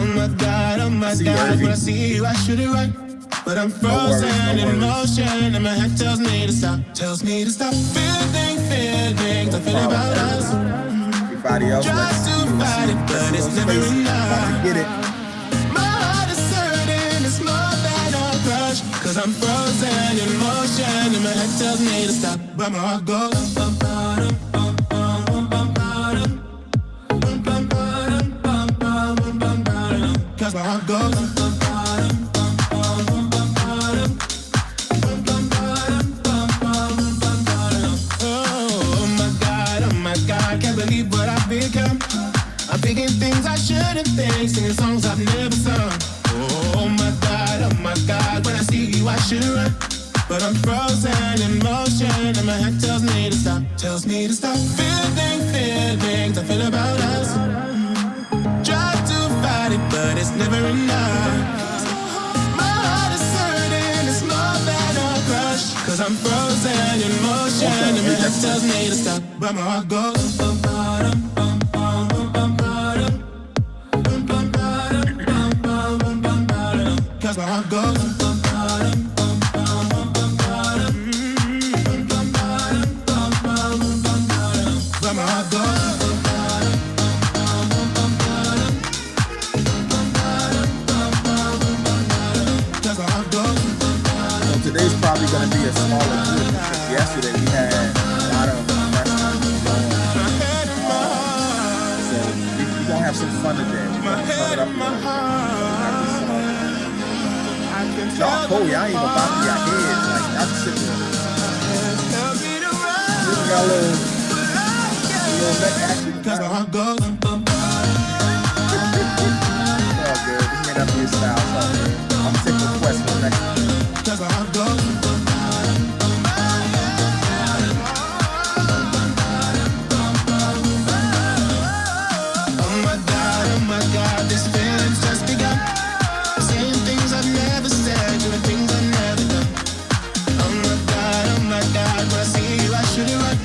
Oh my God, when I see you, I shoot it right. But I'm frozen in motion, and my head tells me to stop. Feeling I feel about us. Everybody else, Try to fight it, but it's never enough. Get it. My heart is hurting, it's more than a crush. Cause I'm frozen in motion, and my head tells me to stop. But my heart goes bum, bum, bum, bum, bum, bum, bum. Cause my heart goes oh my God, can't believe what I've become. I'm thinking things I shouldn't think, singing songs I've never sung. Oh my God, when I see you I should run. But I'm frozen in motion, and my head tells me to stop. Feeling I feel about us. Try to fight it, but it's never enough. My heart is hurting, it's more than a crush. Cause I'm frozen in motion, and my head tells me to stop. But my heart goes bum, bum, bum, bum, bum, bum, bum, bum, bum. Cause my heart goes bum, bum, bum, bum, bum, bum, bum. But my heart goes. Today's probably going to be a smaller group because yesterday we had a lot of freshmen going. So we're going to have some fun today. We're going to turn it up. Y'all cold, y'all ain't even about to your heads. Like, y'all just sitting there. We got a little neck action. It's all good. This may not be a style. So I'm taking requests for the next one. Cause I'm going. Oh my God, this feeling's just begun. Saying things I've never said, doing things I've never done. Oh my God, when I see you I should it right.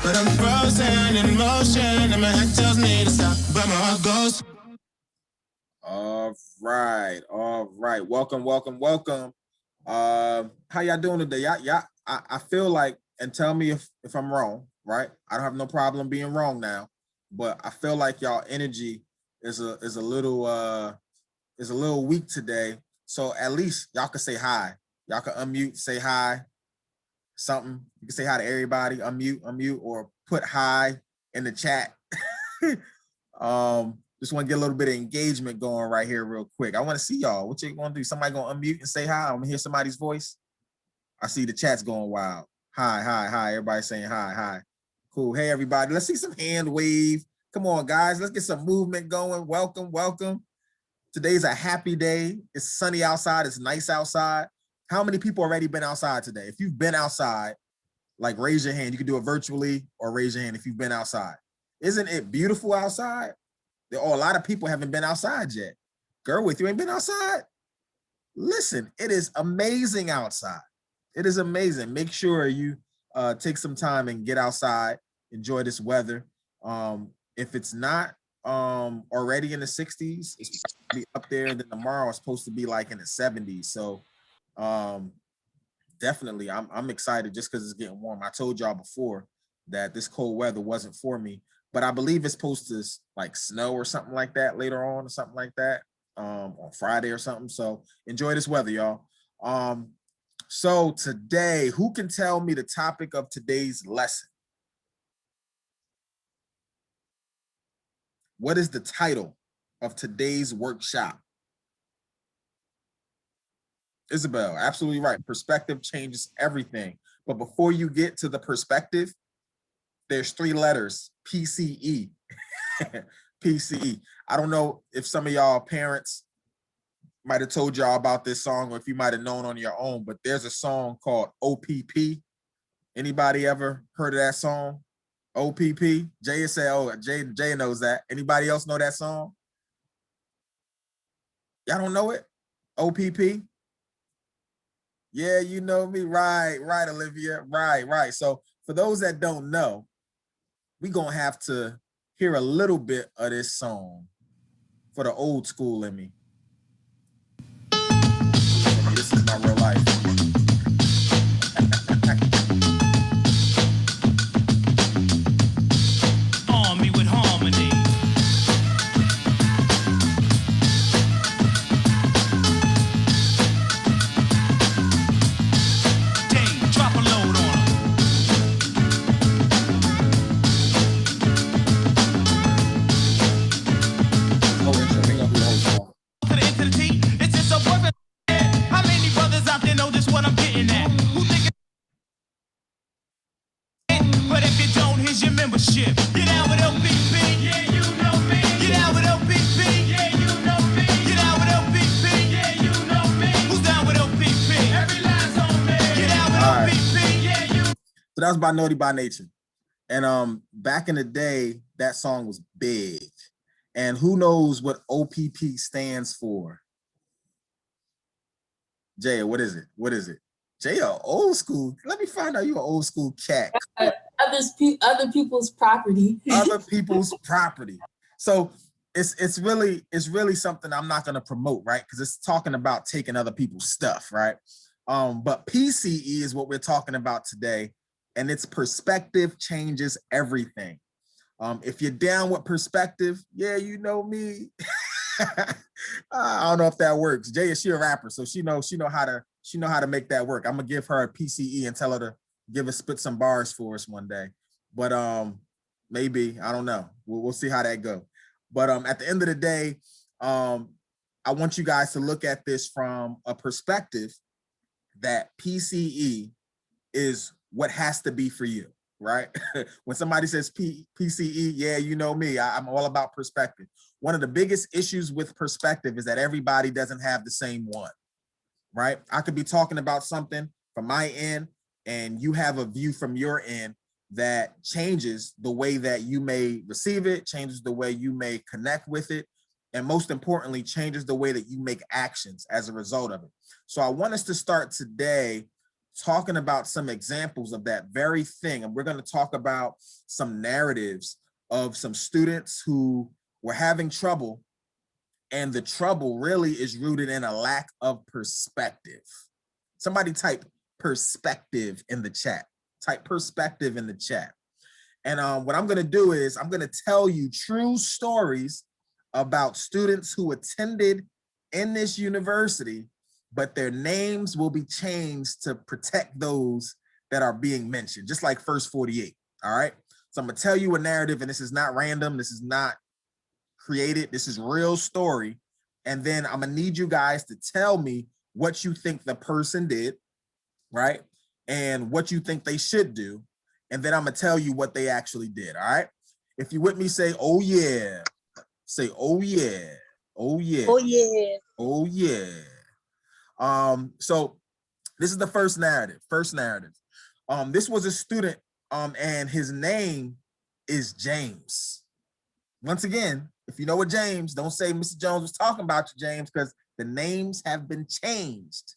But I'm frozen in motion, and my head tells me to stop, but my heart goes. All right. Welcome. How y'all doing today? I feel like, and tell me if I'm wrong, right? I don't have no problem being wrong now, but I feel like y'all energy is a little weak today. So at least y'all can say hi. Y'all can unmute, say hi, something. You can say hi to everybody, unmute, or put hi in the chat. Just want to get a little bit of engagement going right here real quick. I want to see y'all. What you going to do? Somebody going to unmute and say hi? I'm going to hear somebody's voice. I see the chat's going wild. Hi. Everybody saying hi. Cool. Hey, everybody. Let's see some hand wave. Come on, guys. Let's get some movement going. Welcome. Today's a happy day. It's sunny outside. It's nice outside. How many people already been outside today? If you've been outside, like raise your hand. You can do it virtually or raise your hand if you've been outside. Isn't it beautiful outside? A lot of people haven't been outside yet. Girl, with you ain't been outside? Listen, it is amazing outside. It is amazing. Make sure you take some time and get outside, enjoy this weather. If it's not already in the 60s, it's probably up there, and then tomorrow it's supposed to be like in the 70s. So definitely, I'm excited just because it's getting warm. I told y'all before that this cold weather wasn't for me. But I believe it's supposed to like snow or something like that later on, or something like that on Friday or something. So enjoy this weather, y'all. So today, who can tell me the topic of today's lesson? What is the title of today's workshop? Isabel, absolutely right. Perspective changes everything. But before you get to the perspective, there's 3 letters, PCE. PCE. I don't know if some of y'all parents might have told y'all about this song, or if you might have known on your own, but there's a song called OPP. Anybody ever heard of that song? OPP? Jay said, oh, Jay knows that. Anybody else know that song? Y'all don't know it? OPP? Yeah, you know me. Right, Olivia. Right. So for those that don't know, we're going to have to hear a little bit of this song for the old school in me. This is my real life. Army with harmony. Dave, drop a load on 'em. Oh, intro. Hang up the whole song. To the end to the T, it's just so perfect. How many brothers out there know just what I'm getting at? Who think it? But if you don't, here's your membership. Get out with LPP. Yeah, you know me. Get out with LPP. Yeah, you know me. Get out with LPP. Yeah, you know me. Who's down with LPP? Every line's on me. Get out with All right. LPP. Yeah, you. So that was by Naughty by Nature. And back in the day, that song was big. And who knows what OPP stands for? Jay, what is it? What is it? Jay, old school. Let me find out you're an old school cat. Other people's property. Other people's property. So it's really something I'm not going to promote, right? Because it's talking about taking other people's stuff, right? But PCE is what we're talking about today, and its perspective changes everything. If you're down with perspective, yeah, you know me. I don't know if that works. Jay, is she a rapper? So she know how to make that work. I'm gonna give her a PCE and tell her to spit some bars for us one day. But maybe, I don't know. We'll see how that go. But at the end of the day, I want you guys to look at this from a perspective that PCE is what has to be for you, right? When somebody says PCE, yeah, you know me, I'm all about perspective. One of the biggest issues with perspective is that everybody doesn't have the same one, right? I could be talking about something from my end and you have a view from your end that changes the way that you may receive it, changes the way you may connect with it, and most importantly, changes the way that you make actions as a result of it. So I want us to start today talking about some examples of that very thing. And we're going to talk about some narratives of some students who were having trouble, and the trouble really is rooted in a lack of perspective. Somebody type perspective in the chat. Type perspective in the chat. And what I'm going to do is I'm going to tell you true stories about students who attended in this university, but their names will be changed to protect those that are being mentioned, just like First 48, all right? So I'm gonna tell you a narrative, and this is not random, this is not created, this is real story, and then I'm gonna need you guys to tell me what you think the person did, right? And what you think they should do, and then I'm gonna tell you what they actually did, all right? If you with me, say, oh yeah. Say, oh yeah, oh yeah. Oh yeah. Oh yeah. So this is the first narrative. This was a student, and his name is James. Once again, if you know what James, don't say Mr. Jones was talking about you, James, because the names have been changed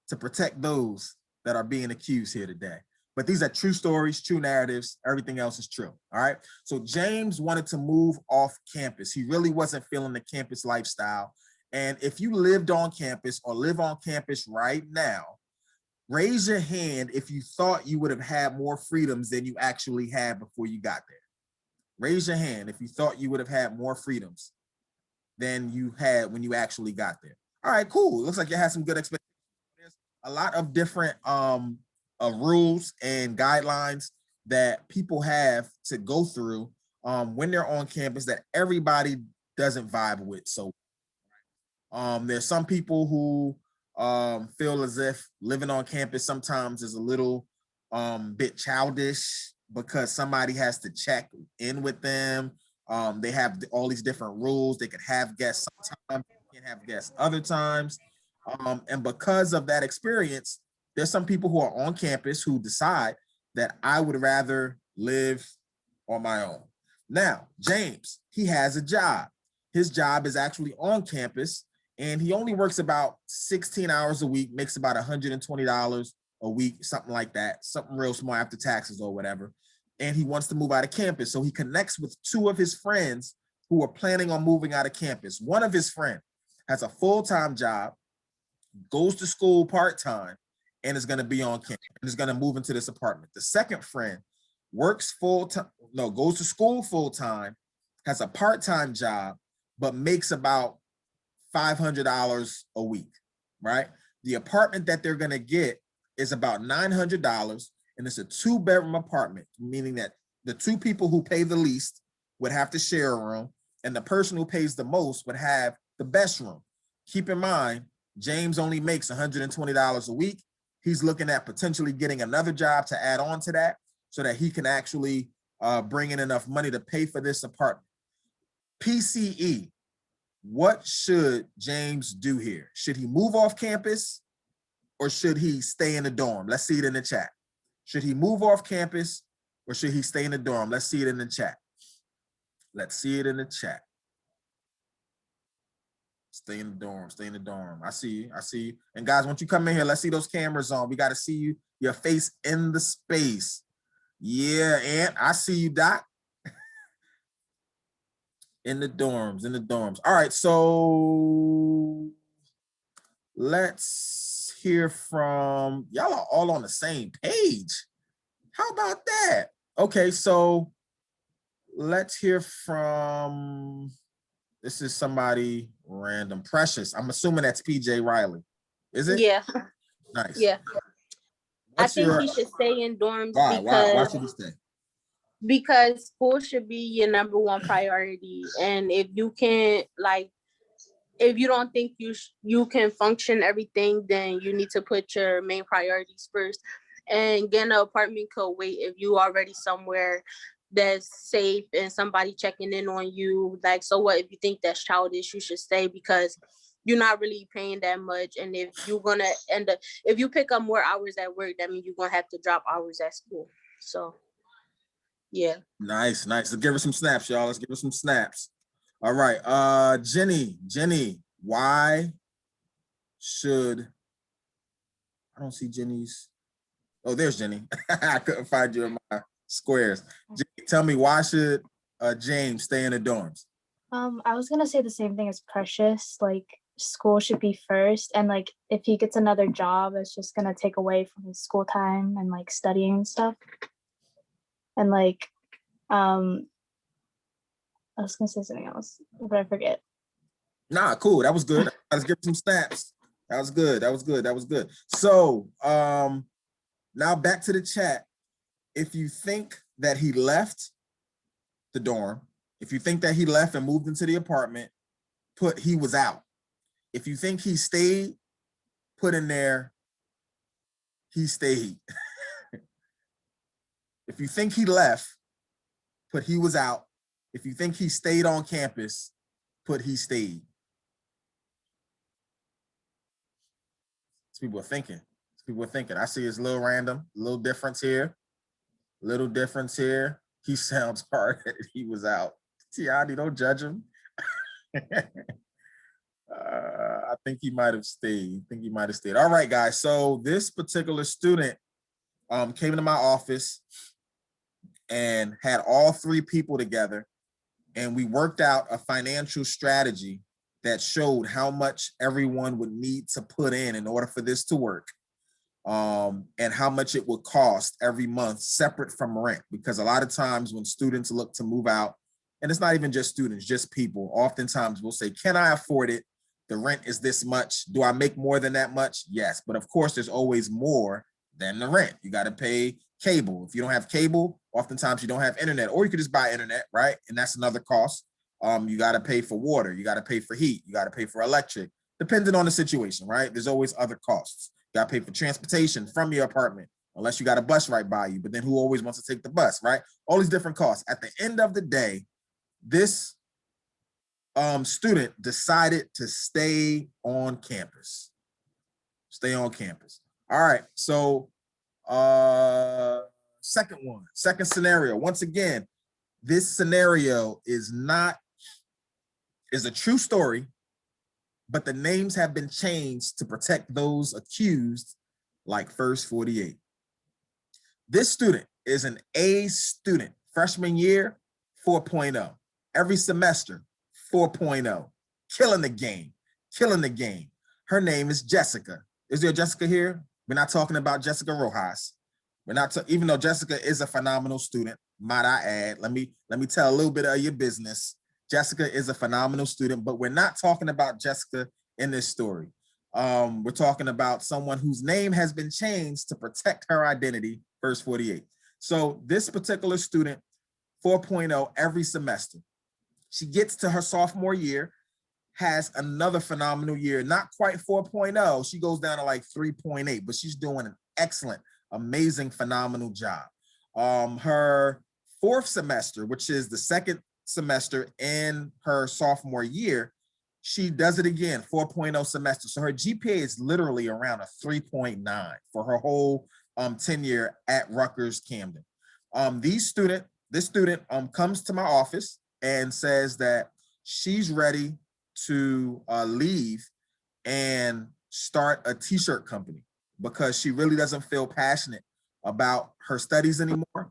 to protect those that are being accused here today. But these are true stories, true narratives, everything else is true, all right? So James wanted to move off campus. He really wasn't feeling the campus lifestyle. And if you lived on campus or live on campus right now, raise your hand if you thought you would have had more freedoms than you actually had before you got there. Raise your hand if you thought you would have had more freedoms than you had when you actually got there. All right, cool. Looks like you had some good expectations. There's a lot of different rules and guidelines that people have to go through when they're on campus that everybody doesn't vibe with. So there's some people who feel as if living on campus sometimes is a little bit childish because somebody has to check in with them. They have all these different rules. They could have guests sometimes, can't have guests other times. And because of that experience, there's some people who are on campus who decide that I would rather live on my own. Now, James, he has a job. His job is actually on campus, and he only works about 16 hours a week, makes about $120 a week, something like that, something real small after taxes or whatever. And he wants to move out of campus. So he connects with two of his friends who are planning on moving out of campus. One of his friends has a full-time job, goes to school part-time, and is going to be on campus and is going to move into this apartment. The second friend works full-time, no, goes to school full-time, has a part-time job, but makes about $500 a week, right? The apartment that they're going to get is about $900, and it's a 2-bedroom apartment, meaning that the 2 people who pay the least would have to share a room, and the person who pays the most would have the best room. Keep in mind, James only makes $120 a week. He's looking at potentially getting another job to add on to that so that he can actually bring in enough money to pay for this apartment. PCE, what should James do here? Should he move off campus or should he stay in the dorm? Let's see it in the chat. Should he move off campus or should he stay in the dorm? Let's see it in the chat. Let's see it in the chat. Stay in the dorm, stay in the dorm. I see you, I see you. And guys, once you come in here, let's see those cameras on. We got to see you, your face in the space. Yeah, and I see you, Doc. In the dorms, in the dorms. All right, so let's hear from, y'all are all on the same page. How about that? Okay, so let's hear from, this is somebody random. Precious. I'm assuming that's PJ Riley. Is it? Yeah. Nice. Yeah. What's I think he should stay in dorms why should he stay? Because school should be your number one priority. And if you can't, like, if you don't think you can function everything, then you need to put your main priorities first. And getting an apartment could wait if you already somewhere that's safe and somebody checking in on you. Like, so what if you think that's childish, you should stay because you're not really paying that much. And if you're gonna end up, if you pick up more hours at work, that means you're gonna have to drop hours at school. So yeah. Nice, nice. Let's give her some snaps, y'all. Let's give her some snaps. All right. Jenny, why should, I don't see Jenny's. Oh, there's Jenny. I couldn't find you in my squares. Jenny, tell me, why should James stay in the dorms? I was gonna say the same thing as Precious. Like, school should be first, and like if he gets another job, it's just gonna take away from his school time and like studying and stuff. And like, I was gonna say something else, but I forget. Nah, cool. That was good. Let's give some snaps. That was good. That was good. That was good. So now back to the chat. If you think that he left the dorm, if you think that he left and moved into the apartment, put he was out. If you think he stayed, put in there, he stayed. If you think he left, put he was out. If you think he stayed on campus, put he stayed. People are thinking. People are thinking. I see it's a little random, a little difference here. Little difference here. He sounds hard that he was out. Tiani, don't judge him. I think he might have stayed. I think he might have stayed. All right, guys. So this particular student came into my office and had all 3 people together, and we worked out a financial strategy that showed how much everyone would need to put in order for this to work, and how much it would cost every month separate from rent. Because a lot of times when students look to move out, and it's not even just students, just people, oftentimes we'll say, can I afford it? The rent is this much. Do I make more than that much? Yes, but of course there's always more than the rent. You got to pay cable. If you don't have cable, oftentimes you don't have internet, or you could just buy internet, right? And that's another cost. You got to pay for water, you got to pay for heat, you got to pay for electric, depending on the situation, right? There's always other costs. You got to pay for transportation from your apartment, unless you got a bus right by you, but then who always wants to take the bus, right? All these different costs. At the end of the day, this student decided to stay on campus. Stay on campus. All right, so second scenario. Once again, this scenario is a true story, but the names have been changed to protect those accused, like First 48. This student is an A student, freshman year, 4.0. every semester, 4.0, killing the game, killing the game. Her name is Jessica. Is there a Jessica here? We're not talking about Jessica Rojas. We're not, even though Jessica is a phenomenal student, might I add. Let me tell a little bit of your business. Jessica is a phenomenal student, but we're not talking about Jessica in this story. We're talking about someone whose name has been changed to protect her identity, verse 48. So this particular student, 4.0 every semester. She gets to her sophomore year, has another phenomenal year, not quite 4.0. She goes down to like 3.8, but she's doing an excellent, amazing, phenomenal job. Her fourth semester, which is the second semester in her sophomore year, she does it again, 4.0 semester. So her GPA is literally around a 3.9 for her whole tenure at Rutgers-Camden. This student comes to my office and says that she's ready to leave and start a t-shirt company because she really doesn't feel passionate about her studies anymore.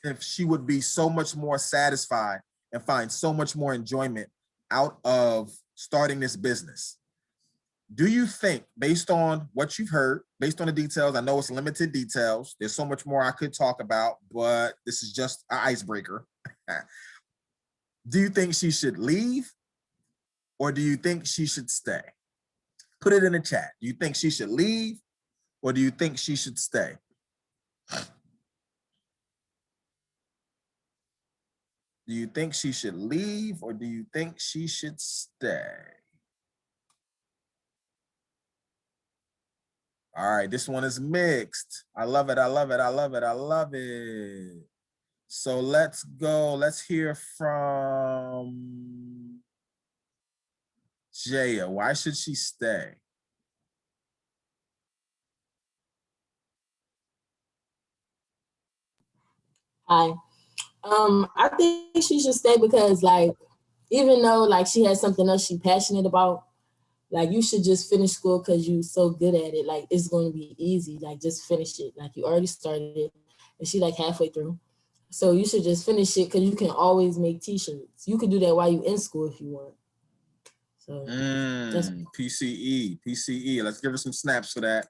If she would be so much more satisfied and find so much more enjoyment out of starting this business. Do you think, based on what you've heard, based on the details, I know it's limited details, there's so much more I could talk about, but this is just an icebreaker. Do you think she should leave or do you think she should stay? Put it in the chat. Do you think she should leave or do you think she should stay? Do you think she should leave or do you think she should stay? All right, this one is mixed. I love it, I love it, I love it, I love it. So let's go, let's hear from Jaya. Why should she stay? Hi. I think she should stay because, like, even though like she has something else she's passionate about, like you should just finish school because you're so good at it. Like it's going to be easy. Like just finish it. Like you already started it, and she like halfway through. So you should just finish it because you can always make t-shirts. You can do that while you're in school if you want. So that's PCE. Let's give her some snaps for that.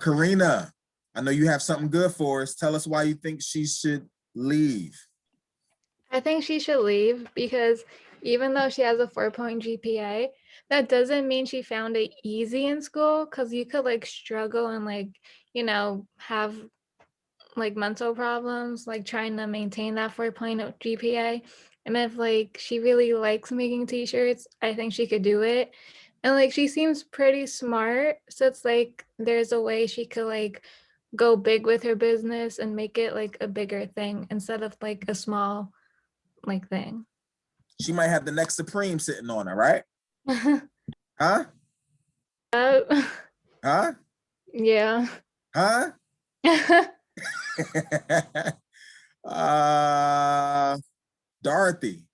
Karina, I know you have something good for us. Tell us why you think she should leave. I think she should leave because even though she has a 4-point GPA, that doesn't mean she found it easy in school, because you could like struggle and like, you know, have like mental problems, like trying to maintain that 4.0 GPA. And if like she really likes making t-shirts, I think she could do it. And like she seems pretty smart. So it's like there's a way she could like go big with her business and make it like a bigger thing instead of like a small like thing. She might have the next Supreme sitting on her, right? Huh? Huh? Yeah. Huh? Dorothy,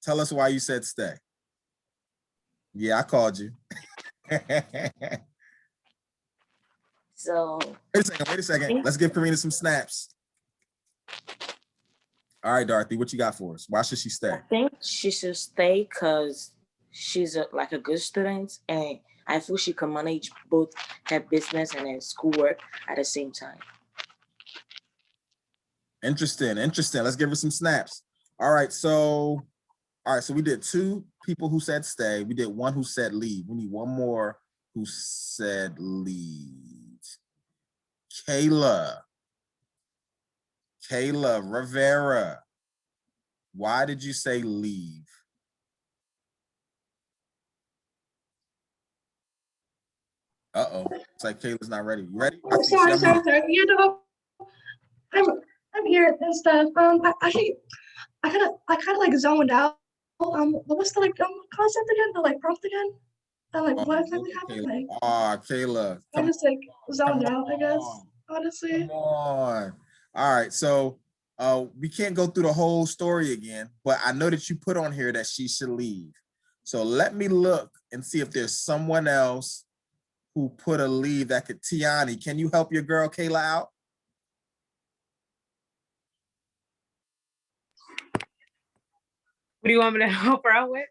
tell us why you said stay. Yeah, I called you. So Wait a second. Let's give Karina some snaps. All right, Dorothy, what you got for us? Why should she stay? I think she should stay because she's like a good student, and I feel she can manage both her business and her schoolwork at the same time. Interesting. Let's give her some snaps. All right, so we did 2 people who said stay. We did 1 who said leave. We need 1 more who said leave. Kayla Rivera, why did you say leave? Uh-oh, it's like Kayla's not ready. You ready? Sorry. You know, I'm here and stuff. I kind of like zoned out. What was the like concept again? The like prompt again? What exactly happened? Like, Kayla, I just like zoned come out, I guess. on. Honestly. Come on. All right, so we can't go through the whole story again, but I know that you put on here that she should leave. So let me look and see if there's someone else who put a leave that could. Tiani, can you help your girl Kayla out? What do you want me to help her out with?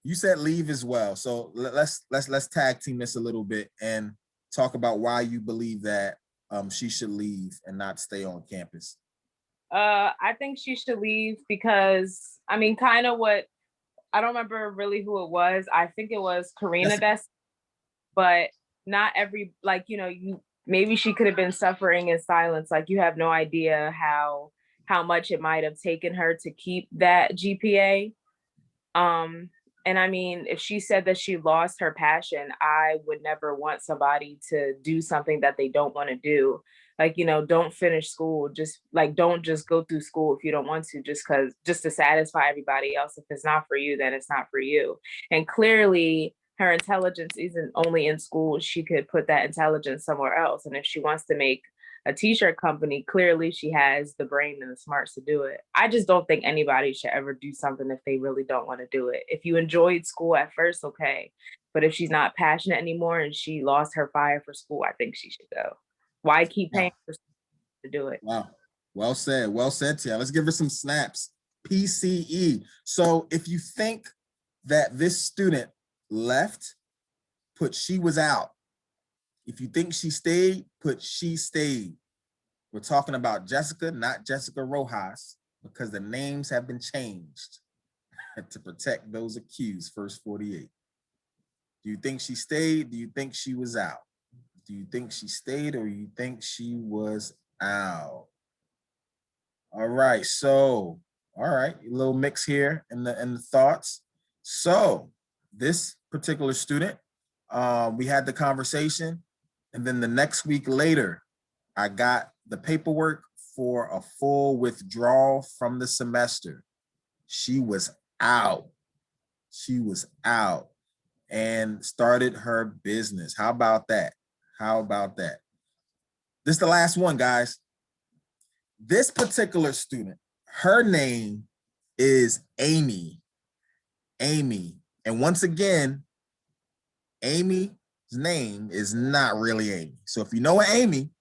You said leave as well. So let's tag team this a little bit and talk about why you believe that she should leave and not stay on campus. I think she should leave because, I mean, kind of what, I don't remember really who it was. I think it was Karina but not every, like, you know, maybe she could have been suffering in silence. Like, you have no idea how much it might have taken her to keep that GPA. And I mean, if she said that she lost her passion, I would never want somebody to do something that they don't want to do. Like, you know, don't finish school. Just like, don't just go through school if you don't want to, just to satisfy everybody else. If it's not for you, then it's not for you. And clearly her intelligence isn't only in school. She could put that intelligence somewhere else. And if she wants to make a t-shirt company, clearly she has the brain and the smarts to do it. I just don't think anybody should ever do something if they really don't want to do it. If you enjoyed school at first, okay. But if she's not passionate anymore and she lost her fire for school, I think she should go. Why keep paying for to do it? Wow. Well said, Tia. Let's give her some snaps. PCE. So if you think that this student left, put she was out. If you think she stayed, put she stayed. We're talking about Jessica, not Jessica Rojas, because the names have been changed to protect those accused, first 48. Do you think she stayed? Do you think she was out? Do you think she stayed or you think she was out? All right, so, all right, a little mix here in the thoughts. So this particular student, we had the conversation. And then the next week later, I got the paperwork for a full withdrawal from the semester. She was out. She was out and started her business. How about that? How about that? This is the last one, guys. This particular student, her name is Amy. Amy. And once again, Amy's name is not really Amy. So if you know Amy,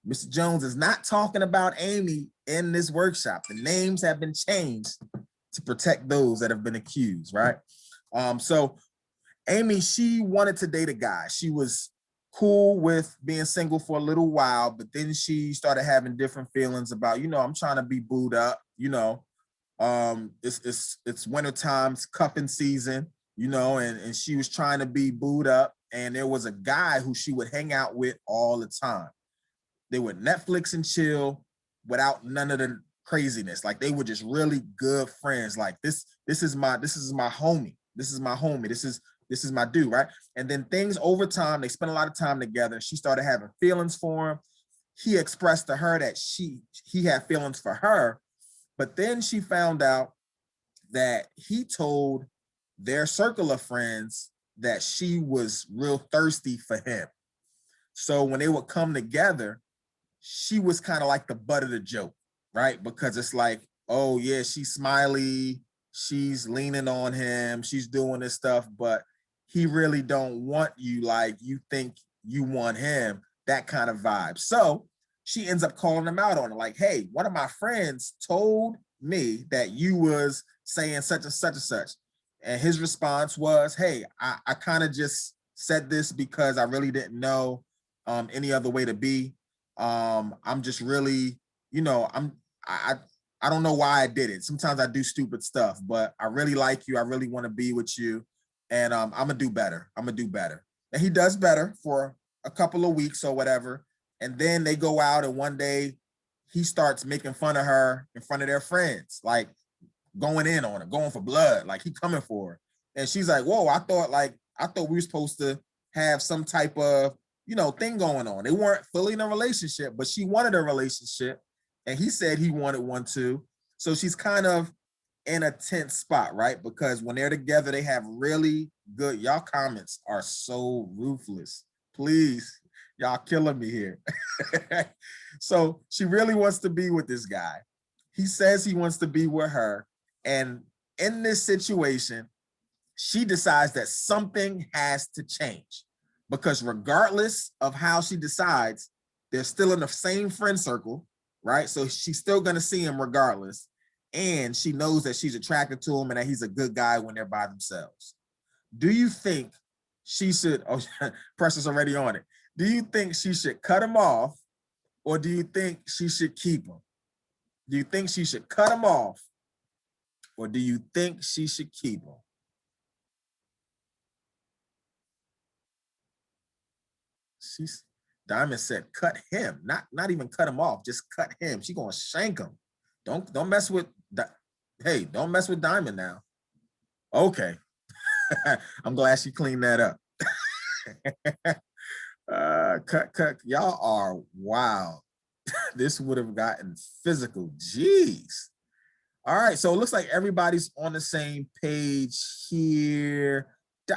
Mr. Jones is not talking about Amy in this workshop. The names have been changed to protect those that have been accused, right? So Amy, she wanted to date a guy. She was cool with being single for a little while, but then she started having different feelings about, you know, I'm trying to be booed up, you know, it's winter times, cupping season, you know, and she was trying to be booed up. And there was a guy who she would hang out with all the time. They would Netflix and chill without none of the craziness. Like they were just really good friends. Like this is my homie. This is my homie. This is my dude, right? And then things over time, they spent a lot of time together. She started having feelings for him. He expressed to her that he had feelings for her, but then she found out that he told their circle of friends that she was real thirsty for him. So when they would come together, she was kind of like the butt of the joke, right? Because it's like, oh yeah, she's smiley, she's leaning on him, she's doing this stuff, but he really don't want you like you think you want him, that kind of vibe. So she ends up calling him out on it, like, hey, one of my friends told me that you was saying such and such and such. And his response was, hey, I kind of just said this because I really didn't know any other way to be. I'm just really, you know, I don't know why I did it. Sometimes I do stupid stuff, but I really like you. I really want to be with you. And I'm gonna do better. I'm gonna do better. And he does better for a couple of weeks or whatever. And then they go out and one day he starts making fun of her in front of their friends, like going in on her, going for blood, like he coming for her. And she's like, whoa, I thought we were supposed to have some type of, you know, thing going on. They weren't fully in a relationship, but she wanted a relationship. And he said he wanted one too. So she's kind of in a tense spot, right? Because when they're together, they have really good, y'all comments are so ruthless. Please, y'all killing me here. So she really wants to be with this guy. He says he wants to be with her. And in this situation, she decides that something has to change because regardless of how she decides, they're still in the same friend circle, right? So she's still going to see him regardless. and she knows that she's attracted to him and that he's a good guy when they're by themselves. Do you think she should, oh, Precious already on it. Do you think she should cut him off, or do you think she should keep him? Do you think she should cut him off, or do you think she should keep him? Diamond said cut him, not even cut him off, just cut him. She gonna shank him. Don't mess with hey, don't mess with Diamond now. Okay. I'm glad she cleaned that up. Cut. Y'all are wild. This would have gotten physical. Jeez. All right, so it looks like everybody's on the same page here.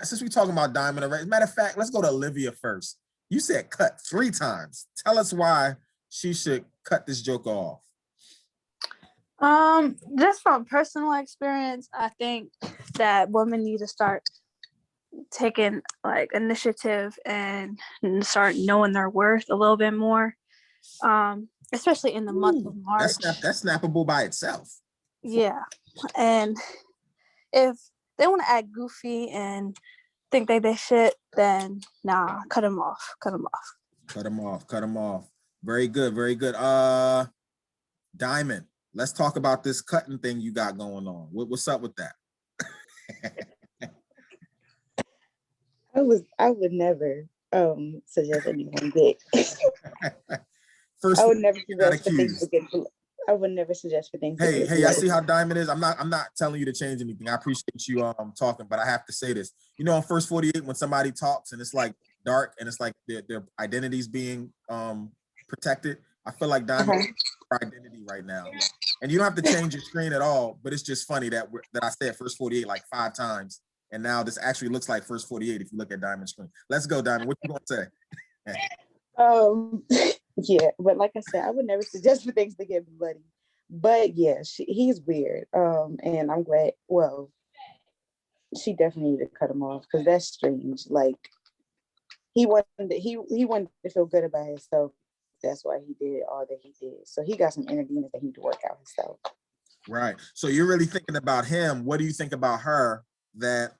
Since we're talking about Diamond already, matter of fact, let's go to Olivia first. You said cut 3 times. Tell us why she should cut this joke off. Just from personal experience, I think that women need to start taking like initiative and start knowing their worth a little bit more. Especially in the month of March. That's snappable by itself. Yeah. And if they want to act goofy and think they shit, then nah, cut them off. Cut them off. Very good. Diamond, let's talk about this cutting thing you got going on. What's up with that? I would never suggest anyone get. First, I would never suggest for things to get. I would never suggest for things. Hey, I see how Diamond is. I'm not telling you to change anything. I appreciate you talking, but I have to say this. You know, on First 48, when somebody talks and it's like dark and it's like their identity's being protected, I feel like Diamond is her identity right now. And you don't have to change your screen at all, but it's just funny that I said First 48 like 5 times, and now this actually looks like First 48 if you look at Diamond's screen. Let's go, Diamond. What you gonna say? Yeah, but like I said, I would never suggest for things to get bloody. But yeah, he's weird. And I'm glad. Well, she definitely needed to cut him off because that's strange. Like he wanted to feel good about himself. That's why he did all that he did. So he got some inner demons that he need to work out himself. Right. So you're really thinking about him. What do you think about her? That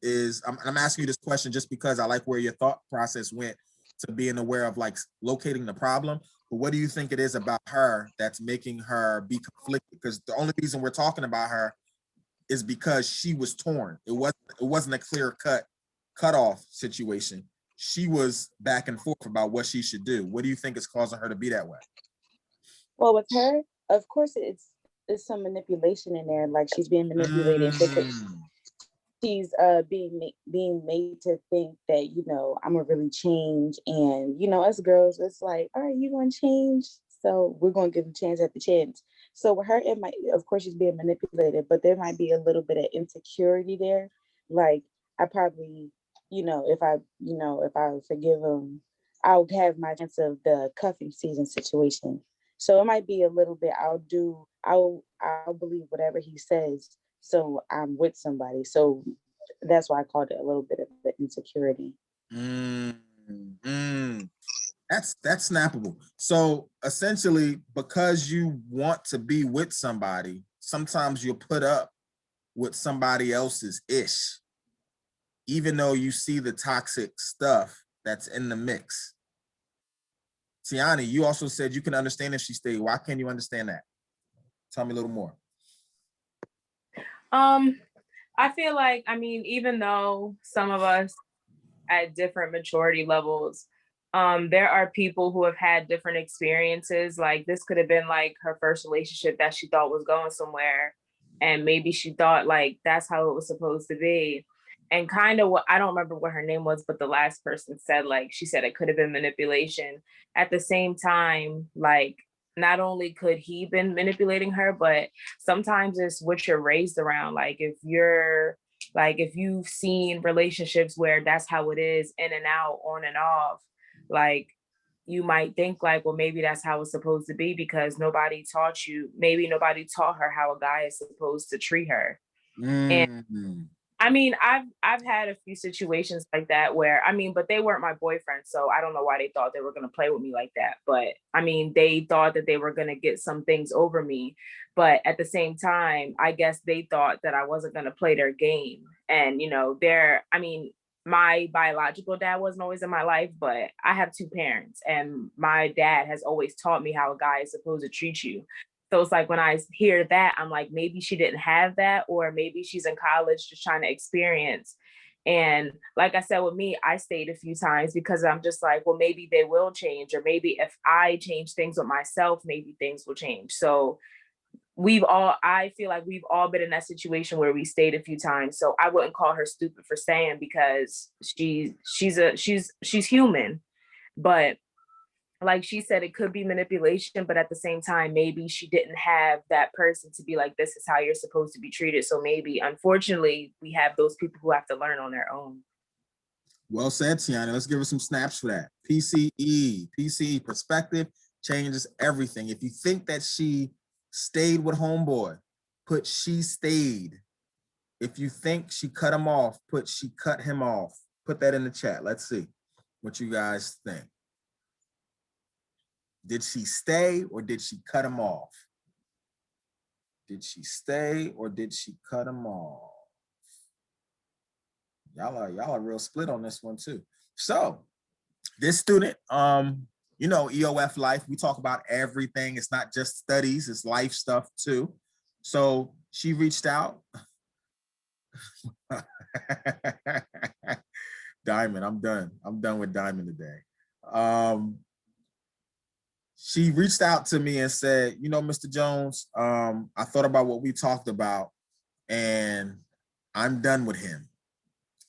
is. I'm asking you this question just because I like where your thought process went to being aware of like locating the problem. But what do you think it is about her that's making her be conflicted? Because the only reason we're talking about her is because she was torn. It wasn't a clear cut off situation. She was back and forth about what she should do. What do you think is causing her to be that way? Well, with her, of course, it's some manipulation in there. Like she's being manipulated. She's being made to think that, you know, I'm gonna really change. And, you know, us girls, it's like, all right, you gonna change? So we're gonna give a chance at the chance. So with her, it might, of course, she's being manipulated, but there might be a little bit of insecurity there. Like I probably, if I forgive him, I'll have my chance of the cuffing season situation. So it might be a little bit, I'll believe whatever he says. So I'm with somebody. So that's why I called it a little bit of the insecurity. That's snappable. So essentially, because you want to be with somebody, sometimes you'll put up with somebody else's ish, even though you see the toxic stuff that's in the mix. Tiani, you also said you can understand if she stayed. Why can't you understand that? Tell me a little more. I feel like, even though some of us at different maturity levels, there are people who have had different experiences. Like this could have been like her first relationship that she thought was going somewhere. And maybe she thought like that's how it was supposed to be. And kind of I don't remember what her name was, but the last person said, like, she said it could have been manipulation. At the same time, like, not only could he been manipulating her, but sometimes it's what you're raised around. Like if you've seen relationships where that's how it is, in and out, on and off, like you might think like, well, maybe that's how it's supposed to be because nobody taught her how a guy is supposed to treat her. And I mean, I've had a few situations like that where, I mean, but they weren't my boyfriend, so I don't know why they thought they were gonna play with me like that. But I mean, they thought that they were gonna get some things over me, but at the same time, I guess they thought that I wasn't gonna play their game. And you know, I mean, my biological dad wasn't always in my life, but I have two parents, and my dad has always taught me how a guy is supposed to treat you. So it's like when I hear that, I'm like, maybe she didn't have that, or maybe she's in college just trying to experience. And like I said, with me, I stayed a few times because I'm just like, well, maybe they will change, or maybe if I change things with myself, maybe things will change. So I feel like we've all been in that situation where we stayed a few times. So I wouldn't call her stupid for staying because she's human. But like she said, it could be manipulation, but at the same time, maybe she didn't have that person to be like, this is how you're supposed to be treated. So maybe, unfortunately, we have those people who have to learn on their own. Well said, Tiana. Let's give her some snaps for that. PCE, perspective changes everything. If you think that she stayed with homeboy, put she stayed. If you think she cut him off, put she cut him off. Put that in the chat. Let's see what you guys think. Did she stay or did she cut him off? Did she stay or did she cut him off? Y'all are real split on this one too. So this student, you know, EOF life, we talk about everything. It's not just studies, it's life stuff too. So she reached out. Diamond, I'm done. I'm done with Diamond today. She reached out to me and said, you know, Mr. Jones, I thought about what we talked about and I'm done with him.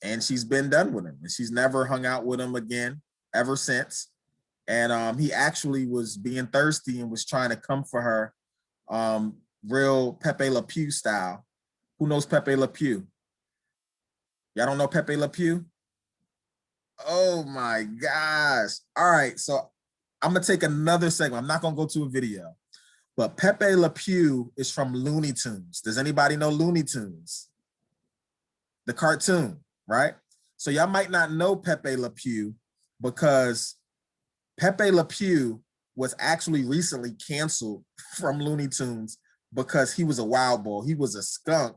And she's been done with him and she's never hung out with him again ever since. And he actually was being thirsty and was trying to come for her, real Pepe Le Pew style. Who knows Pepe Le Pew? Y'all don't know Pepe Le Pew? Oh my gosh. All right, so I'm gonna take another segment. I'm not gonna go to a video, but Pepe Le Pew is from Looney Tunes. Does anybody know Looney Tunes? The cartoon, right? So y'all might not know Pepe Le Pew because Pepe Le Pew was actually recently canceled from Looney Tunes because he was a wild boy. He was a skunk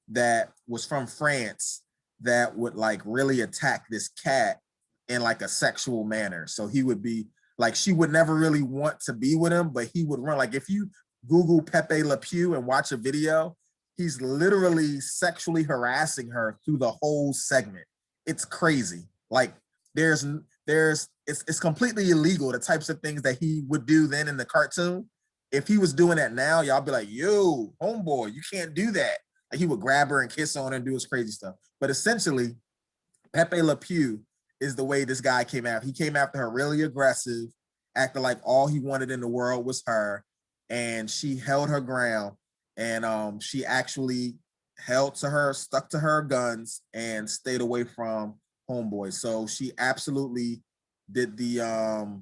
that was from France that would like really attack this cat in like a sexual manner. So he would be like, she would never really want to be with him, but he would run. Like if you Google Pepe Le Pew and watch a video, he's literally sexually harassing her through the whole segment. It's crazy. Like it's completely illegal, the types of things that he would do then in the cartoon. If he was doing that now, y'all be like, yo, homeboy, you can't do that. Like he would grab her and kiss on her and do his crazy stuff. But essentially, Pepe Le Pew is the way this guy came out. He came after her really aggressive, acting like all he wanted in the world was her. And she held her ground. And she actually held to her, stuck to her guns, and stayed away from homeboy. So she absolutely did the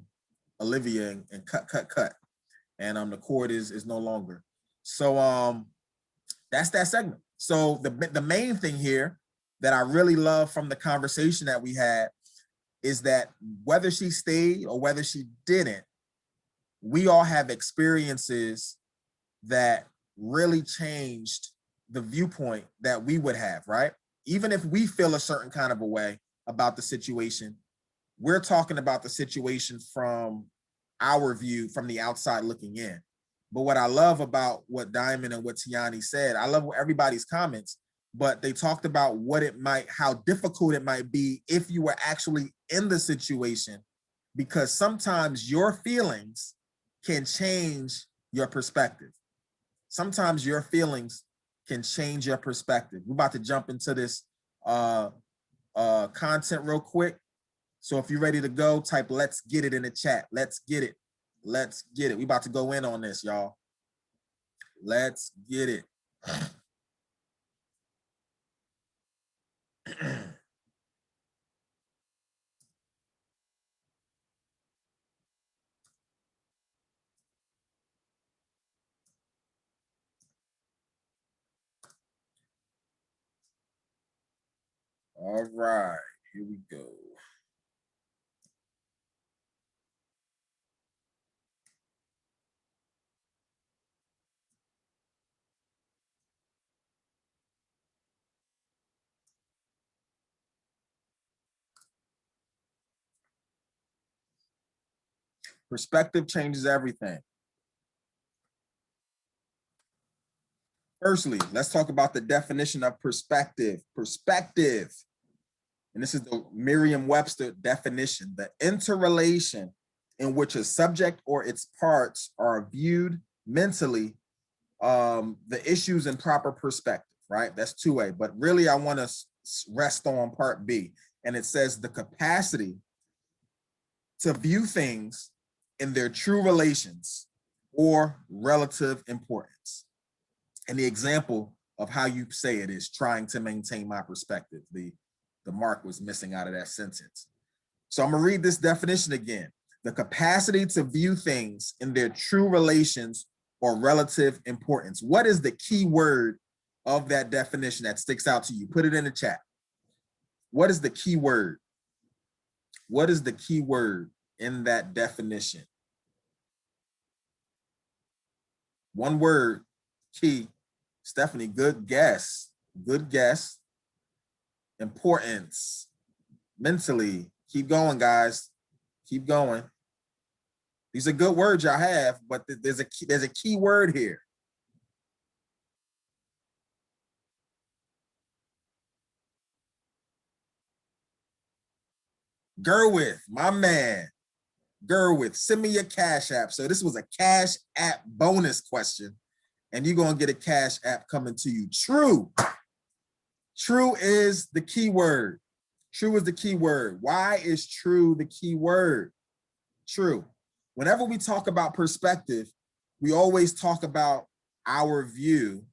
Olivia and cut. And the cord is no longer. So that's that segment. So the main thing here that I really love from the conversation that we had is that whether she stayed or whether she didn't, we all have experiences that really changed the viewpoint that we would have, right? Even if we feel a certain kind of a way about the situation, we're talking about the situation from our view, from the outside looking in. But what I love about what Diamond and what Tiani said, I love everybody's comments, but they talked about how difficult it might be if you were actually in the situation, because sometimes your feelings can change your perspective. Sometimes your feelings can change your perspective. We're about to jump into this content real quick. So if you're ready to go, type "let's get it" in the chat. Let's get it. Let's get it. We about to go in on this, y'all. Let's get it. All right, here we go. Perspective changes everything. Firstly, let's talk about the definition of perspective. Perspective, and this is the Merriam-Webster definition, the interrelation in which a subject or its parts are viewed mentally, the issues in proper perspective, right? That's 2A, but really I want to rest on part B, and it says the capacity to view things in their true relations or relative importance. And the example of how you say it is trying to maintain my perspective. The mark was missing out of that sentence. So I'm gonna read this definition again. The capacity to view things in their true relations or relative importance. What is the key word of that definition that sticks out to you? Put it in the chat. What is the key word? What is the key word in that definition? One word, key. Stephanie, good guess. Good guess. Importance. Mentally. Keep going, guys. Keep going. These are good words y'all have, but there's a key word here. Gerwith, my man. Gerwith, send me your Cash App. So this was a Cash App bonus question, and you're gonna get a Cash App coming to you. True. True is the key word. True is the key word. Why is true the key word? True. Whenever we talk about perspective, we always talk about our view,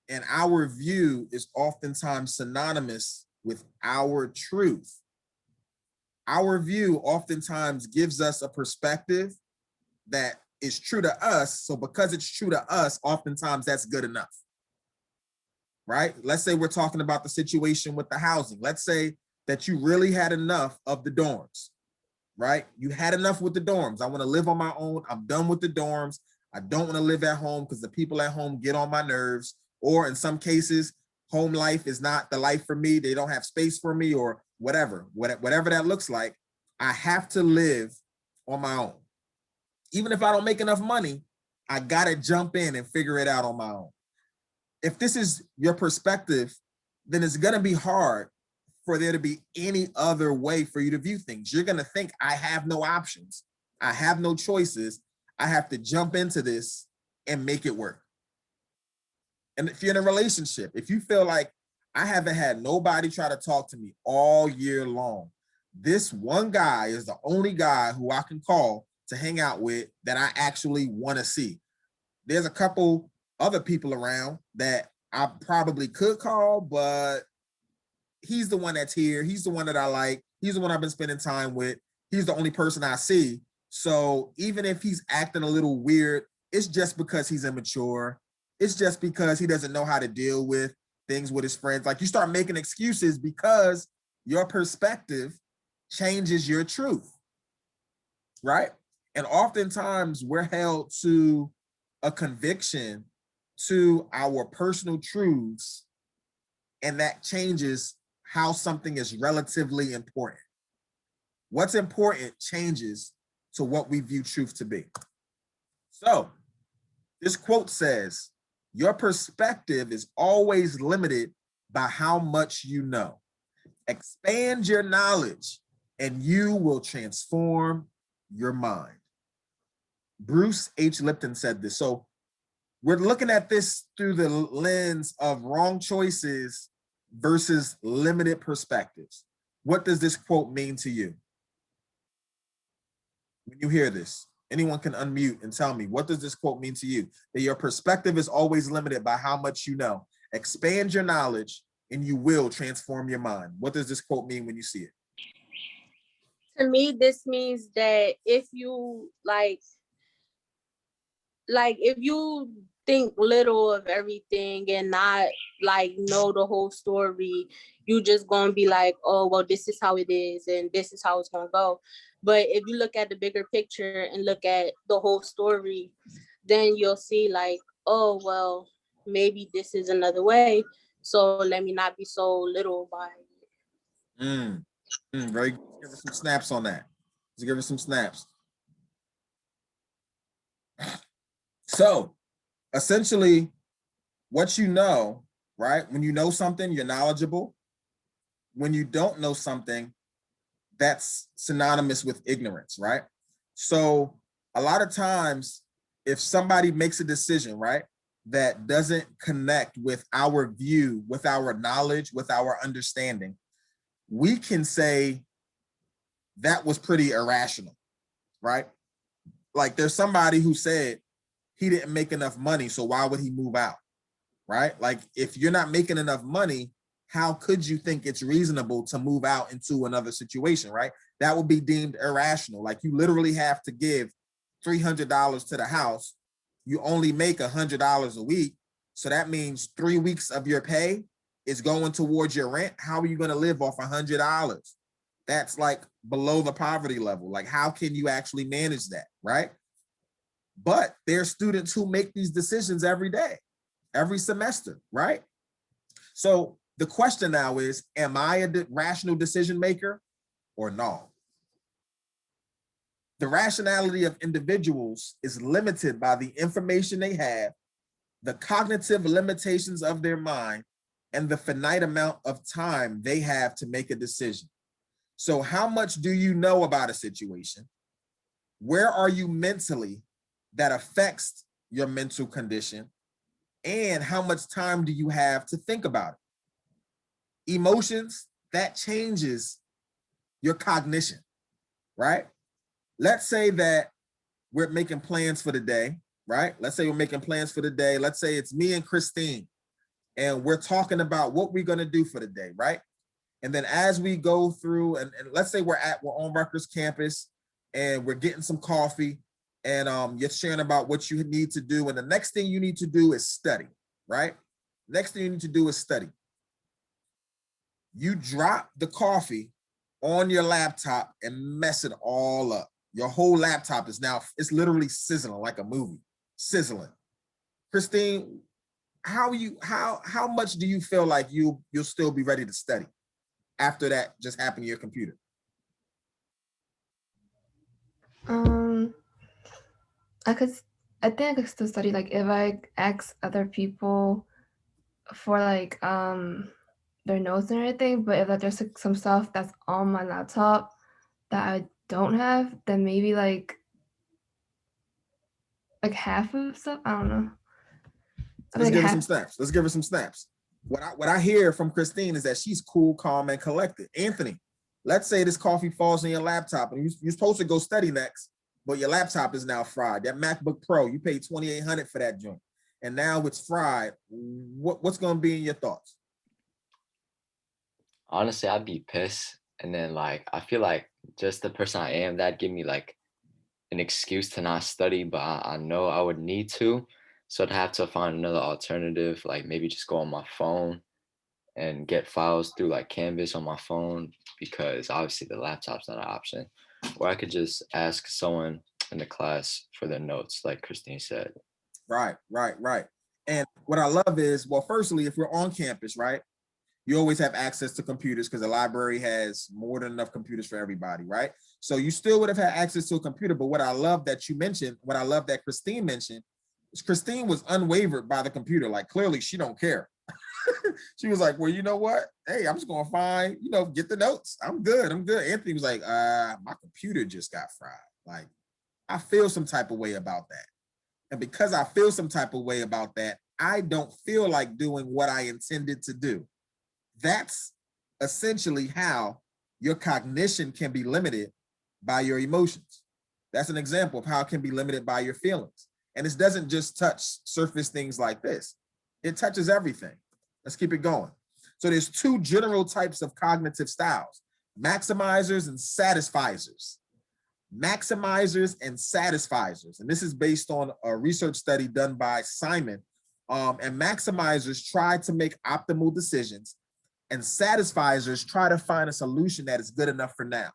and our view is oftentimes synonymous with our truth. Our view oftentimes gives us a perspective that is true to us. So because it's true to us, oftentimes that's good enough, right? Let's say we're talking about the situation with the housing. Let's say that you really had enough of the dorms, right? You had enough with the dorms. I want to live on my own. I'm done with the dorms. I don't want to live at home because the people at home get on my nerves. Or in some cases, home life is not the life for me. They don't have space for me, or whatever that looks like. I have to live on my own. Even if I don't make enough money, I got to jump in and figure it out on my own. If this is your perspective, then it's going to be hard for there to be any other way for you to view things. You're going to think, I have no options. I have no choices. I have to jump into this and make it work. And if you're in a relationship, if you feel like, I haven't had nobody try to talk to me all year long, this one guy is the only guy who I can call to hang out with that I actually want to see. There's a couple other people around that I probably could call, but he's the one that's here. He's the one that I like. He's the one I've been spending time with. He's the only person I see. So even if he's acting a little weird, it's just because he's immature. It's just because he doesn't know how to deal with things with his friends. Like, you start making excuses because your perspective changes your truth, right? And oftentimes we're held to a conviction to our personal truths, and that changes how something is relatively important. What's important changes to what we view truth to be. So this quote says, your perspective is always limited by how much you know. Expand your knowledge and you will transform your mind. Bruce H. Lipton said this. So we're looking at this through the lens of wrong choices versus limited perspectives. What does this quote mean to you? When you hear this, anyone can unmute and tell me, what does this quote mean to you? That your perspective is always limited by how much you know. Expand your knowledge and you will transform your mind. What does this quote mean when you see it? To me, this means that if you if you think little of everything and not like know the whole story. You just gonna be like, oh, well, this is how it is and this is how it's gonna go. But if you look at the bigger picture and look at the whole story, then you'll see like, oh, well, maybe this is another way. So let me not be so little by it. Very good. Let's give her some snaps on that. Let's give her some snaps. So essentially, what you know, right? When you know something, you're knowledgeable. When you don't know something, that's synonymous with ignorance, right? So a lot of times, if somebody makes a decision, right, that doesn't connect with our view, with our knowledge, with our understanding, we can say that was pretty irrational, right? Like there's somebody who said he didn't make enough money, so why would he move out, right? Like if you're not making enough money, how could you think it's reasonable to move out into another situation, right? That would be deemed irrational. Like you literally have to give $300 to the house. You only make $100 a week. So that means 3 weeks of your pay is going towards your rent. How are you going to live off $100? That's like below the poverty level. Like how can you actually manage that, right? But there are students who make these decisions every day, every semester, right? So the question now is, am I a rational decision maker or no? The rationality of individuals is limited by the information they have, the cognitive limitations of their mind, and the finite amount of time they have to make a decision. So how much do you know about a situation? Where are you mentally that affects your mental condition? And how much time do you have to think about it? Emotions, that changes your cognition, right? Let's say that we're making plans for the day, right? Let's say we're making plans for the day. Let's say it's me and Christine, and we're talking about what we're going to do for the day, right? And then as we go through, and let's say we're on Rutgers campus and we're getting some coffee, and you're sharing about what you need to do. And the next thing you need to do is study, right? Next thing you need to do is study. You drop the coffee on your laptop and mess it all up. Your whole laptop is now, it's literally sizzling like a movie, sizzling. Christine, how much do you feel like you'll still be ready to study after that just happened to your computer? I think I could still study, like if I ask other people for like their notes and everything, but if like, there's like, some stuff that's on my laptop that I don't have, then maybe like half of stuff. I don't know. Let's give her some snaps. Let's give her some snaps. What I hear from Christine is that she's cool, calm, and collected. Anthony, let's say this coffee falls on your laptop and you're supposed to go study next, but your laptop is now fried. That MacBook Pro, you paid $2,800 for that joint, and now it's fried. What's going to be in your thoughts? Honestly, I'd be pissed. And then like, I feel like just the person I am, that'd give me like an excuse to not study, but I know I would need to. So I'd have to find another alternative, like maybe just go on my phone and get files through like Canvas on my phone, because obviously the laptop's not an option. Or I could just ask someone in the class for their notes, like Christine said. Right. And what I love is, well, firstly, if we're on campus, right, you always have access to computers because the library has more than enough computers for everybody, right? So you still would have had access to a computer. But what I love that you mentioned, what I love that Christine mentioned, is Christine was unwavered by the computer. Like clearly she don't care. She was like, well, you know what? Hey, I'm just going to find, get the notes. I'm good. Anthony was like, my computer just got fried. Like, I feel some type of way about that. And because I feel some type of way about that, I don't feel like doing what I intended to do. That's essentially how your cognition can be limited by your emotions. That's an example of how it can be limited by your feelings. And it doesn't just touch surface things like this. It touches everything. Let's keep it going. So there's two general types of cognitive styles: maximizers and satisficers. maximizers and satisficers. And this is based on a research study done by Simon. And maximizers try to make optimal decisions, and satisficers try to find a solution that is good enough for now.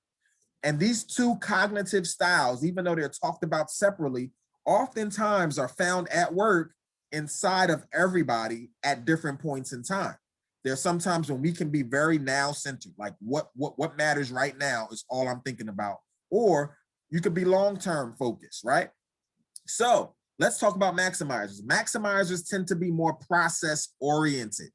And these two cognitive styles, even though they're talked about separately, oftentimes are found at work inside of everybody at different points in time. There's sometimes when we can be very now-centered, like what matters right now is all I'm thinking about. Or you could be long-term focused, right? So let's talk about maximizers. Maximizers tend to be more process-oriented.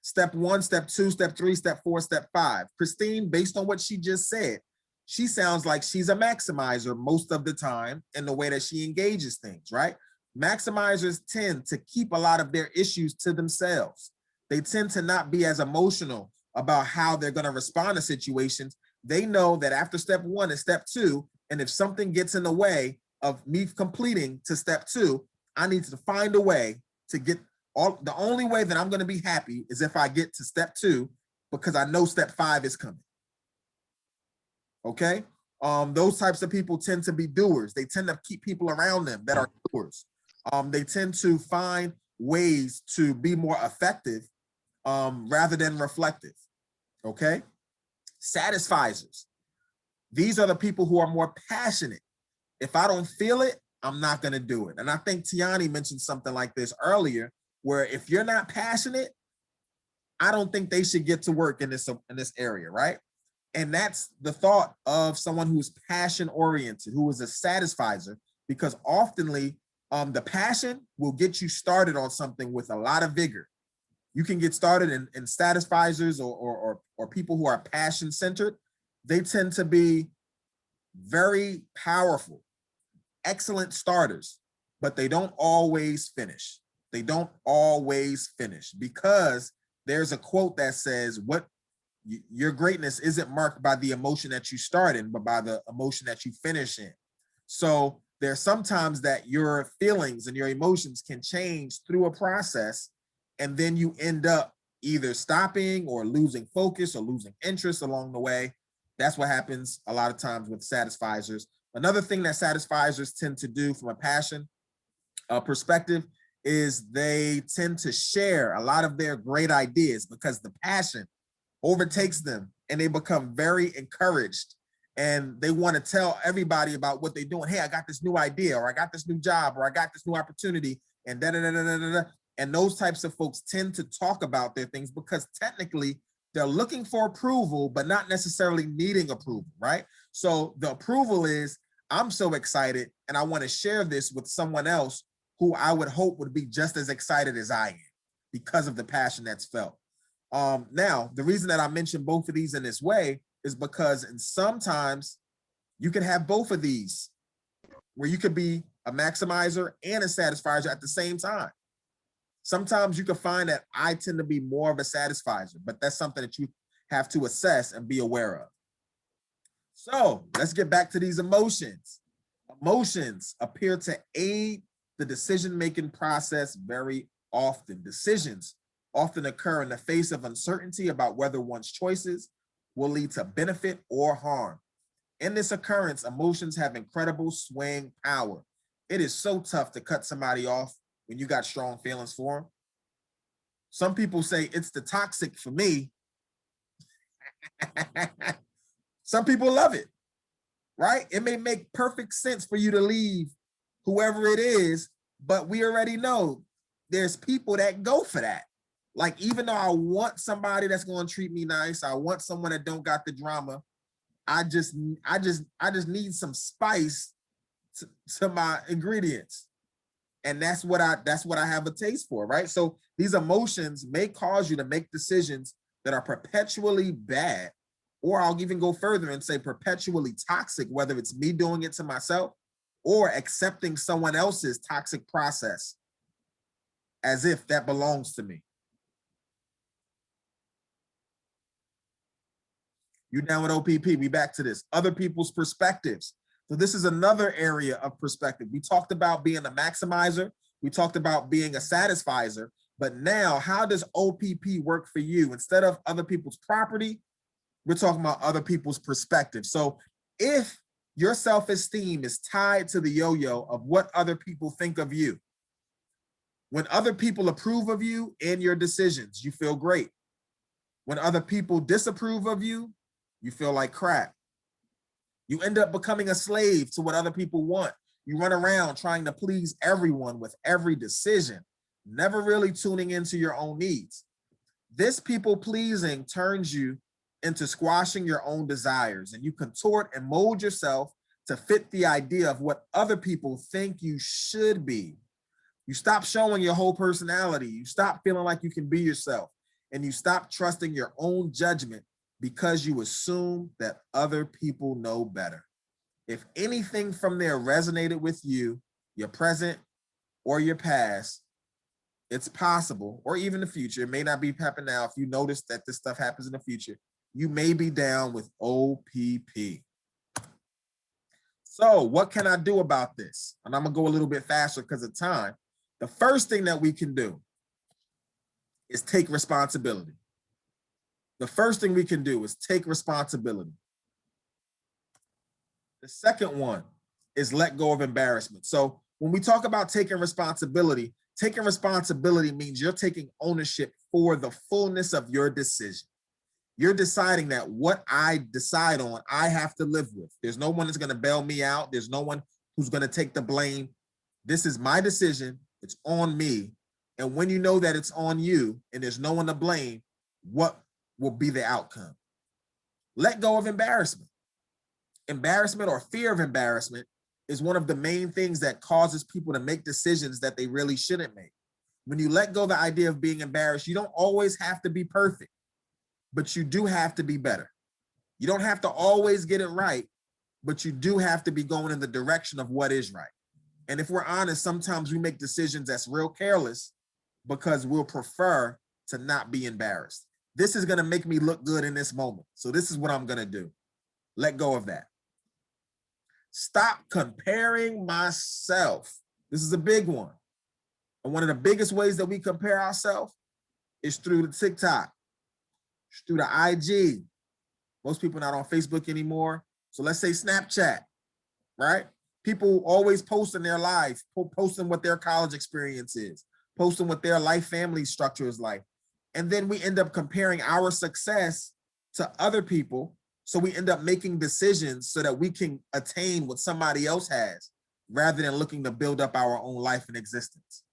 Step 1, step 2, step 3, step 4, step 5. Christine, based on what she just said, she sounds like she's a maximizer most of the time in the way that she engages things, right? Maximizers tend to keep a lot of their issues to themselves. They tend to not be as emotional about how they're going to respond to situations. They know that after step 1 and step 2, and if something gets in the way of me completing to step 2, I need to find a way to get the only way that I'm going to be happy is if I get to step 2, because I know step 5 is coming. Okay. Those types of people tend to be doers. They tend to keep people around them that are doers. They tend to find ways to be more effective rather than reflective. Okay. Satisficers. These are the people who are more passionate. If I don't feel it, I'm not going to do it. And I think Tiani mentioned something like this earlier, where if you're not passionate, I don't think they should get to work in this area, right? And that's the thought of someone who's passion oriented, who is a satisficer, because oftenly the passion will get you started on something with a lot of vigor. You can get started in satisficers or people who are passion centered. They tend to be very powerful, excellent starters, but they don't always finish. They don't always finish because there's a quote that says, your greatness isn't marked by the emotion that you start in, but by the emotion that you finish in. So there's sometimes that your feelings and your emotions can change through a process, and then you end up either stopping or losing focus or losing interest along the way. That's what happens a lot of times with satisficers. Another thing that satisficers tend to do from a passion perspective is they tend to share a lot of their great ideas because the passion overtakes them and they become very encouraged and they want to tell everybody about what they're doing. Hey, I got this new idea, or I got this new job, or I got this new opportunity, and da-da-da-da-da-da. And those types of folks tend to talk about their things because technically they're looking for approval, but not necessarily needing approval, right? So the approval is, I'm so excited and I want to share this with someone else who I would hope would be just as excited as I am because of the passion that's felt. Now, the reason that I mention both of these in this way is because sometimes you can have both of these where you could be a maximizer and a satisfier at the same time. Sometimes you can find that I tend to be more of a satisfier, but that's something that you have to assess and be aware of. So let's get back to these emotions. Emotions appear to aid the decision-making process very often. Decisions often occur in the face of uncertainty about whether one's choices will lead to benefit or harm. In this occurrence, emotions have incredible swing power. It is so tough to cut somebody off when you got strong feelings for them. Some people say it's the toxic for me. Some people love it, right? It may make perfect sense for you to leave whoever it is, but we already know there's people that go for that. Like, even though I want somebody that's going to treat me nice, I want someone that don't got the drama, I just need some spice to my ingredients. And that's what I have a taste for, right? So these emotions may cause you to make decisions that are perpetually bad, or I'll even go further and say perpetually toxic, whether it's me doing it to myself or accepting someone else's toxic process as if that belongs to me. You down with OPP? We back to this. Other people's perspectives. So this is another area of perspective. We talked about being a maximizer. We talked about being a satisfier. But now, how does OPP work for you? Instead of other people's property, we're talking about other people's perspective. So if Your self-esteem is tied to the yo-yo of what other people think of you. When other people approve of you and your decisions, you feel great. When other people disapprove of you, you feel like crap. You end up becoming a slave to what other people want. You run around trying to please everyone with every decision, never really tuning into your own needs. This people pleasing turns you into squashing your own desires, and you contort and mold yourself to fit the idea of what other people think you should be. You stop showing your whole personality. You stop feeling like you can be yourself, and you stop trusting your own judgment because you assume that other people know better. If anything from there resonated with you, your present or your past, it's possible, or even the future, it may not be happening now. If you notice that this stuff happens in the future, you may be down with OPP. So what can I do about this? And I'm gonna go a little bit faster because of time. The first thing that we can do is take responsibility. The first thing we can do is take responsibility. The second one is let go of embarrassment. So when we talk about taking responsibility means you're taking ownership for the fullness of your decision. You're deciding that what I decide on, I have to live with. There's no one that's going to bail me out. There's no one who's going to take the blame. This is my decision. It's on me. And when you know that it's on you and there's no one to blame, what will be the outcome? Let go of embarrassment. Embarrassment or fear of embarrassment is one of the main things that causes people to make decisions that they really shouldn't make. When you let go of the idea of being embarrassed, you don't always have to be perfect, but you do have to be better. You don't have to always get it right, but you do have to be going in the direction of what is right. And if we're honest, sometimes we make decisions that's real careless because we'll prefer to not be embarrassed. This is going to make me look good in this moment. So this is what I'm going to do. Let go of that. Stop comparing myself. This is a big one. And one of the biggest ways that we compare ourselves is through the TikTok, through the IG. Most people are not on Facebook anymore. So let's say Snapchat, right? People always posting their life, posting what their college experience is, posting what their life family structure is like. And then we end up comparing our success to other people. So we end up making decisions so that we can attain what somebody else has, rather than looking to build up our own life and existence.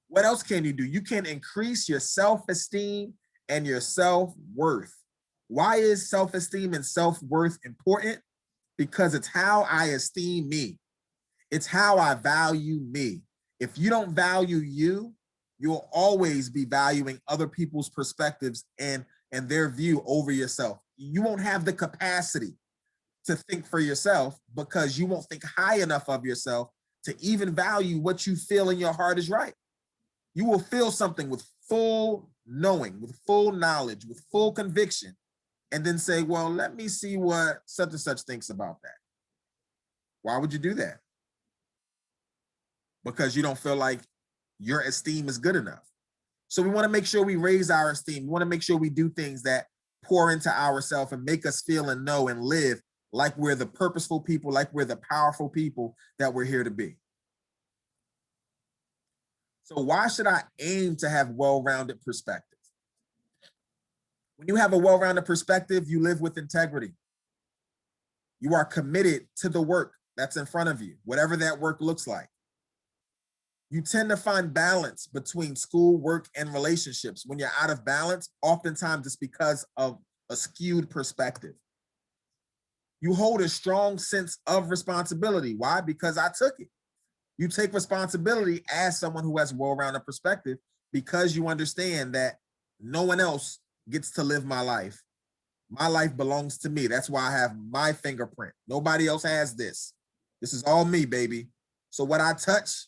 What else can you do? You can increase your self-esteem and your self-worth. Why is self-esteem and self-worth important? Because it's how I esteem me. It's how I value me. If you don't value you, you'll always be valuing other people's perspectives and their view over yourself. You won't have the capacity to think for yourself because you won't think high enough of yourself to even value what you feel in your heart is right. You will feel something with full knowing, with full knowledge, with full conviction, and then say, well, let me see what such and such thinks about that. Why would you do that? Because you don't feel like your esteem is good enough. So we want to make sure we raise our esteem. We want to make sure we do things that pour into ourselves and make us feel and know and live like we're the purposeful people, like we're the powerful people that we're here to be. So why should I aim to have well-rounded perspective? When you have a well-rounded perspective, you live with integrity. You are committed to the work that's in front of you, whatever that work looks like. You tend to find balance between school, work, and relationships. When you're out of balance, oftentimes it's because of a skewed perspective. You hold a strong sense of responsibility. Why? Because I took it. You take responsibility as someone who has a well-rounded perspective because you understand that no one else gets to live my life. My life belongs to me. That's why I have my fingerprint. Nobody else has this. This is all me, baby. So what I touch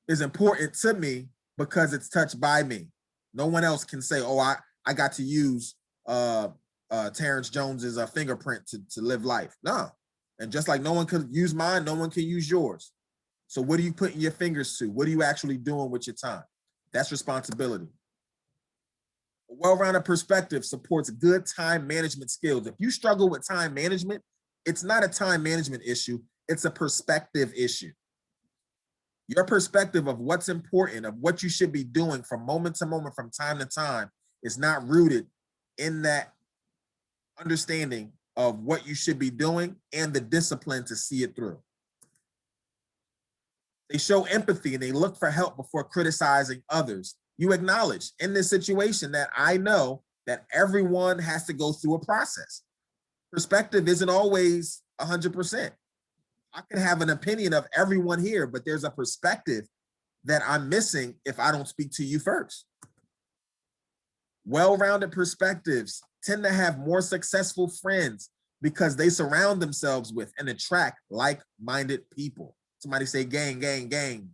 is important to me because it's touched by me. No one else can say, oh, I got to use Terrence Jones's fingerprint to live life. No. And just like no one could use mine, no one can use yours. So what are you putting your fingers to? What are you actually doing with your time? That's responsibility. A well-rounded perspective supports good time management skills. If you struggle with time management, it's not a time management issue, it's a perspective issue. Your perspective of what's important, of what you should be doing from moment to moment, from time to time, is not rooted in that understanding of what you should be doing and the discipline to see it through. They show empathy and they look for help before criticizing others. You acknowledge in this situation that I know that everyone has to go through a process. Perspective isn't always 100%. I could have an opinion of everyone here, but there's a perspective that I'm missing if I don't speak to you first. Well-rounded perspectives tend to have more successful friends because they surround themselves with and attract like-minded people. Somebody say gang, gang, gang.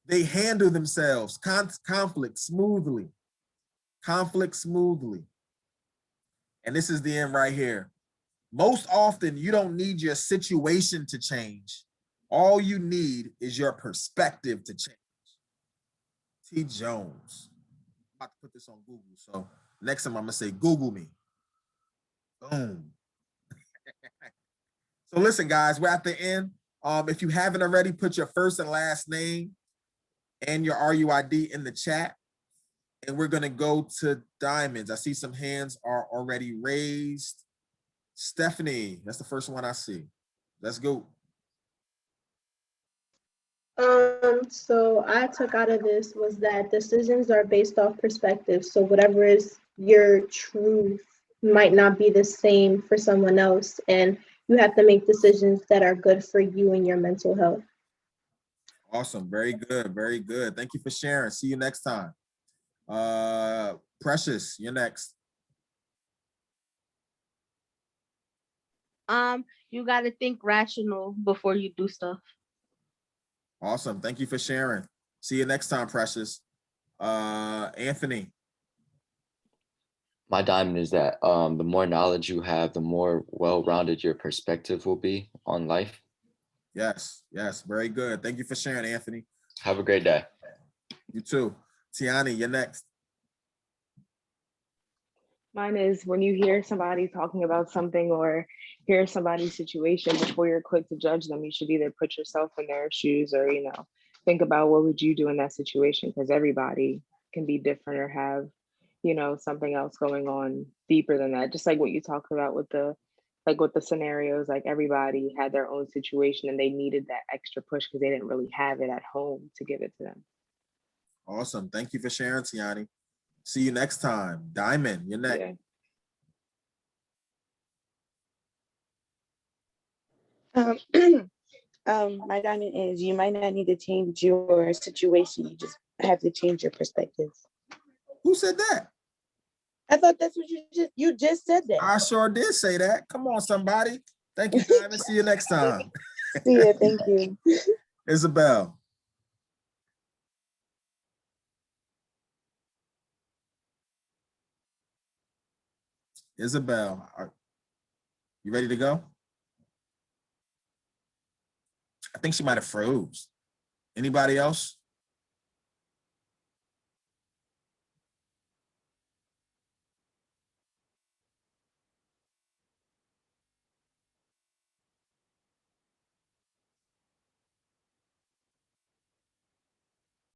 They handle themselves, conflict smoothly. Conflict smoothly. And this is the end right here. Most often, you don't need your situation to change. All you need is your perspective to change. T. Jones. I'm about to put this on Google. So next time I'm gonna say, Google me. Boom. So listen, guys, we're at the end. If you haven't already, put your first and last name and your RUID in the chat. And we're gonna go to diamonds. I see some hands are already raised. Stephanie, that's the first one I see. Let's go. So I took out of this was that decisions are based off perspective. So whatever is your truth might not be the same for someone else. And you have to make decisions that are good for you and your mental health. Awesome. Very good. Very good. Thank you for sharing. See you next time. Precious, you're next. You got to think rational before you do stuff. Awesome. Thank you for sharing. See you next time, Precious. Anthony. My diamond is that the more knowledge you have, the more well-rounded your perspective will be on life. Yes, yes, very good. Thank you for sharing, Anthony. Have a great day. You too. Tiani, you're next. Mine is when you hear somebody talking about something or hear somebody's situation, before you're quick to judge them, you should either put yourself in their shoes or, think about what would you do in that situation, because everybody can be different or have, something else going on deeper than that. Just like what you talked about with the scenarios, like everybody had their own situation and they needed that extra push because they didn't really have it at home to give it to them. Awesome. Thank you for sharing, Tiani. See you next time. Diamond, you're next. Yeah. My diamond is you might not need to change your situation. You just have to change your perspective. Who said that? I thought that's what you just said that. I sure did say that. Come on, somebody. Thank you, Diamond. See you next time. See ya. Thank you. Isabel. Isabel, you ready to go? I think she might have froze. Anybody else?